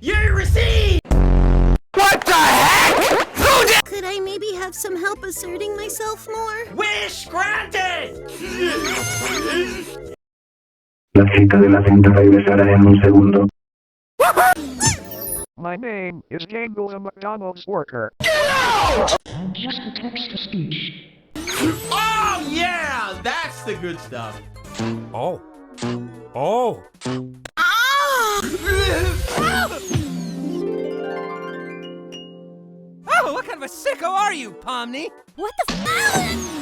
You receive! What the heck? Who did? Could I maybe have some help asserting myself more? Wish granted! La chica de la cinta regresará en un segundo. My name is Jangles, a McDonald's worker. I'm just a text-to-speech. Oh yeah! That's the good stuff. Oh. Oh. Oh, what kind of a sicko are you, Pomni? What the f-